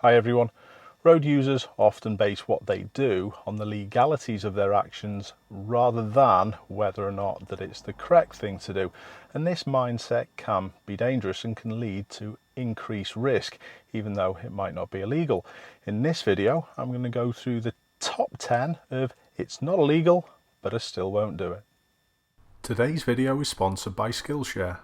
Hi everyone. Road users often base what they do on the legalities of their actions rather than whether or not that it's the correct thing to do. And this mindset can be dangerous and can lead to increased risk, even though it might not be illegal. In this video, I'm going to go through the top 10 of it's not illegal, but I still won't do it. Today's video is sponsored by Skillshare.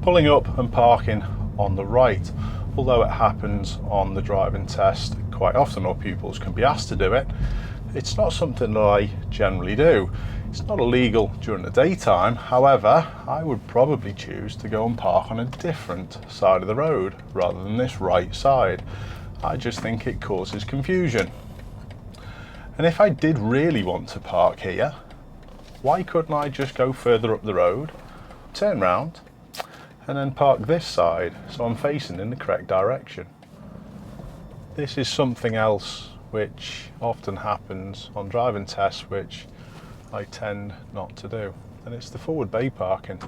Pulling up and parking on the right, although it happens on the driving test quite often, or pupils can be asked to do it, it's not something that I generally do. It's not illegal during the daytime, however, I would probably choose to go and park on a different side of the road rather than this right side. I just think it causes confusion. And if I did really want to park here, why couldn't I just go further up the road, turn round, and then park this side so I'm facing in the correct direction? This is something else which often happens on driving tests which I tend not to do, and it's the forward bay parking.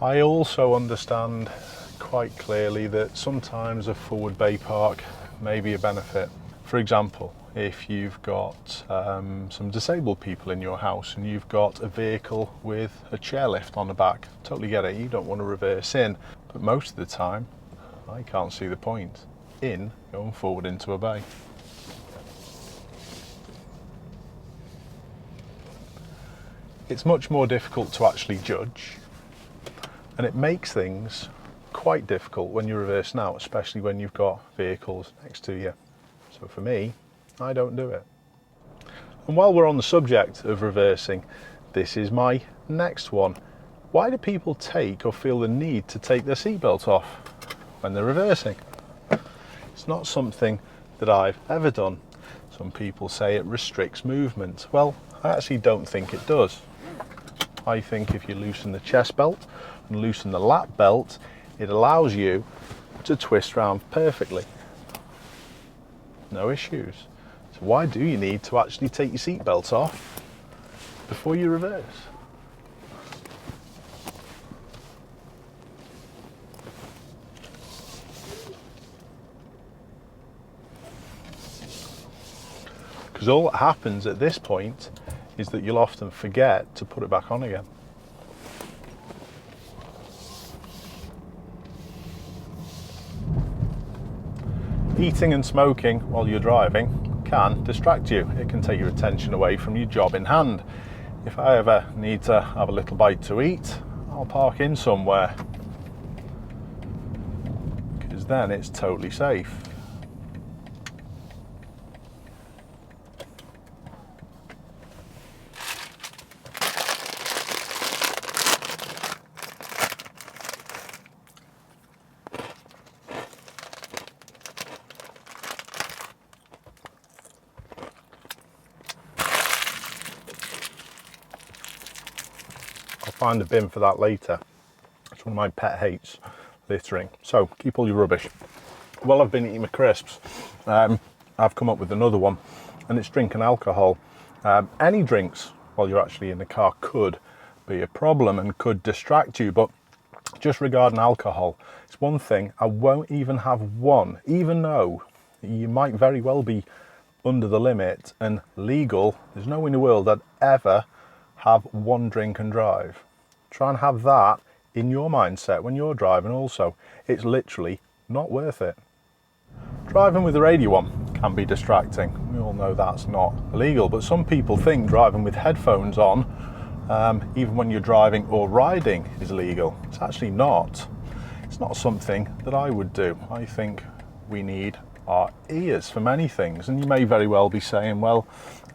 I also understand quite clearly that sometimes a forward bay park may be a benefit. For example, if you've got some disabled people in your house and you've got a vehicle with a chairlift on the back, totally get it, you don't want to reverse in, but most of the time I can't see the point in going forward into a bay. It's much more difficult to actually judge, and it makes things quite difficult when you're reversing out, especially when you've got vehicles next to you. So for me, I don't do it. And while we're on the subject of reversing, this is my next one. Why do people take or feel the need to take their seatbelt off when they're reversing? It's not something that I've ever done. Some people say it restricts movement. Well, I actually don't think it does. I think if you loosen the chest belt and loosen the lap belt, it allows you to twist round perfectly. No issues. So why do you need to actually take your seatbelt off before you reverse? Because all that happens at this point is that you'll often forget to put it back on again. Eating and smoking while you're driving can distract you. It can take your attention away from your job in hand. If I ever need to have a little bite to eat, I'll park in somewhere, because then it's totally safe. Find a bin for that later. It's one of my pet hates, littering. So keep all your rubbish. While I've been eating my crisps, I've come up with another one, and it's drinking alcohol. Any drinks while you're actually in the car could be a problem and could distract you, but just regarding alcohol, it's one thing I won't even have one, even though you might very well be under the limit and legal. There's no way in the world I'd ever have one drink and drive. Try and have that in your mindset when you're driving also. It's literally not worth it. Driving with the radio on can be distracting. We all know that's not illegal, but some people think driving with headphones on, even when you're driving or riding, is illegal. It's actually not. It's not something that I would do. I think we need our ears for many things, and you may very well be saying, well,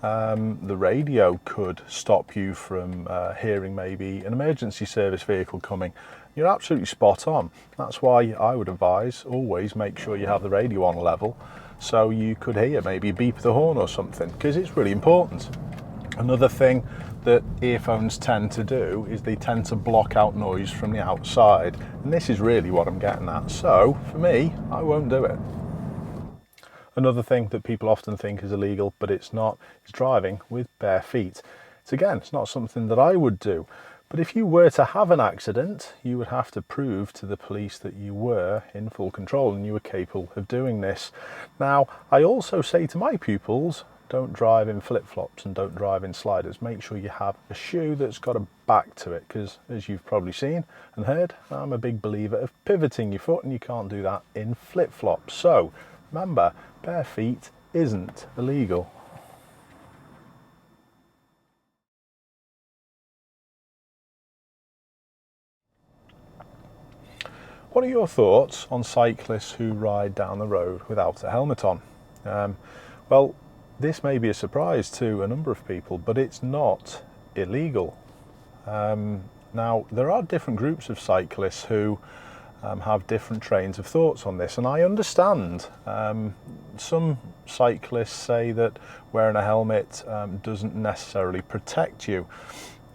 the radio could stop you from hearing maybe an emergency service vehicle coming. You're absolutely spot on. That's why I would advise always make sure you have the radio on level so you could hear maybe a beep of the horn or something, because it's really important. Another thing that earphones tend to do is they tend to block out noise from the outside, and this is really what I'm getting at. So for me, I won't do it. Another thing that people often think is illegal, but it's not, is driving with bare feet. It's not something that I would do. But if you were to have an accident, you would have to prove to the police that you were in full control and you were capable of doing this. Now, I also say to my pupils, don't drive in flip-flops and don't drive in sliders. Make sure you have a shoe that's got a back to it, because as you've probably seen and heard, I'm a big believer of pivoting your foot, and you can't do that in flip-flops. So remember, bare feet isn't illegal. What are your thoughts on cyclists who ride down the road without a helmet on? Well, this may be a surprise to a number of people, but it's not illegal. Now, there are different groups of cyclists who have different trains of thoughts on this, and I understand. Some cyclists say that wearing a helmet doesn't necessarily protect you.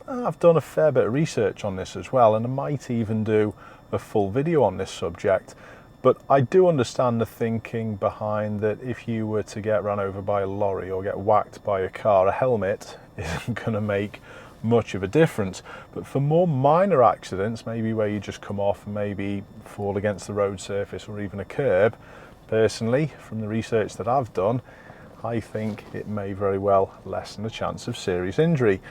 I've done a fair bit of research on this as well, and I might even do a full video on this subject, but I do understand the thinking behind that. If you were to get run over by a lorry or get whacked by a car, a helmet isn't going to make much of a difference. But for more minor accidents, maybe where you just come off and maybe fall against the road surface or even a curb, personally, from the research that I've done, I think it may very well lessen the chance of serious injury.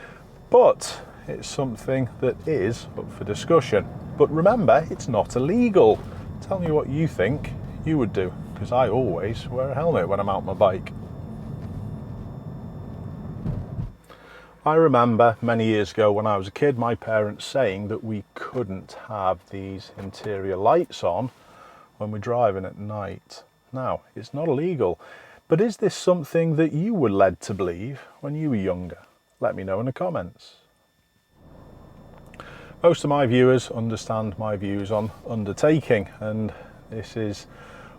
But it's something that is up for discussion. But remember, it's not illegal. Tell me what you think you would do, because I always wear a helmet when I'm out on my bike. I remember many years ago when I was a kid, my parents saying that we couldn't have these interior lights on when we're driving at night. Now, it's not illegal, but is this something that you were led to believe when you were younger? Let me know in the comments. Most of my viewers understand my views on undertaking, and this is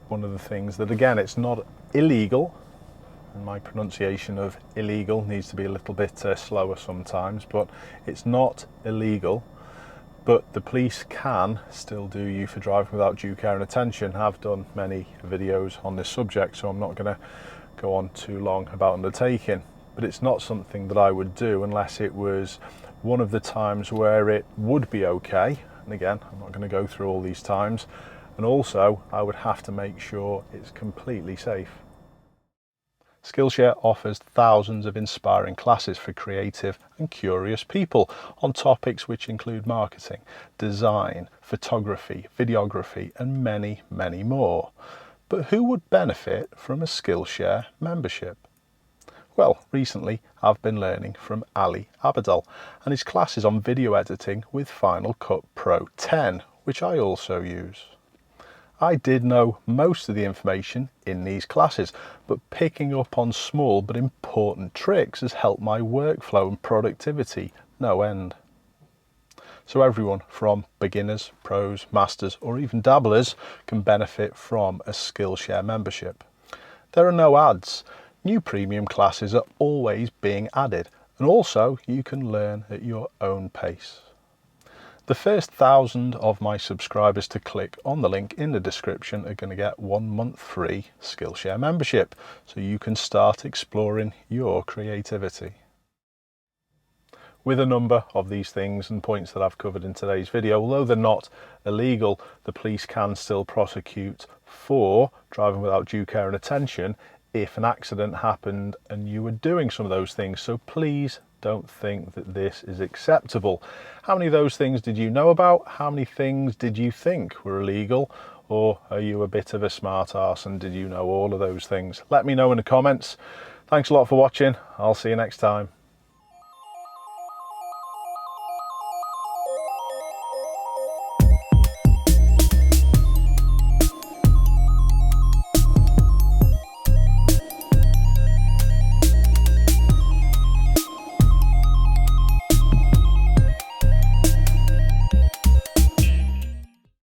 one of the things that, again, it's not illegal, and my pronunciation of illegal needs to be a little bit slower sometimes, but it's not illegal. But the police can still do you for driving without due care and attention. I've done many videos on this subject, so I'm not going to go on too long about undertaking. But it's not something that I would do unless it was one of the times where it would be okay. And again, I'm not going to go through all these times. And also, I would have to make sure it's completely safe. Skillshare offers thousands of inspiring classes for creative and curious people on topics which include marketing, design, photography, videography, and many, many more. But who would benefit from a Skillshare membership? Well, recently I've been learning from Ali Abadal and his classes on video editing with Final Cut Pro 10, which I also use. I did know most of the information in these classes, but picking up on small but important tricks has helped my workflow and productivity no end. So everyone from beginners, pros, masters, or even dabblers can benefit from a Skillshare membership. There are no ads. New premium classes are always being added, and also you can learn at your own pace. The first 1,000 of my subscribers to click on the link in the description are going to get 1 month free Skillshare membership, so you can start exploring your creativity. With a number of these things and points that I've covered in today's video, although they're not illegal, the police can still prosecute for driving without due care and attention if an accident happened and you were doing some of those things. So please don't think that this is acceptable. How many of those things did you know about? How many things did you think were illegal? Or are you a bit of a smart arse and did you know all of those things? Let me know in the comments. Thanks a lot for watching. I'll see you next time.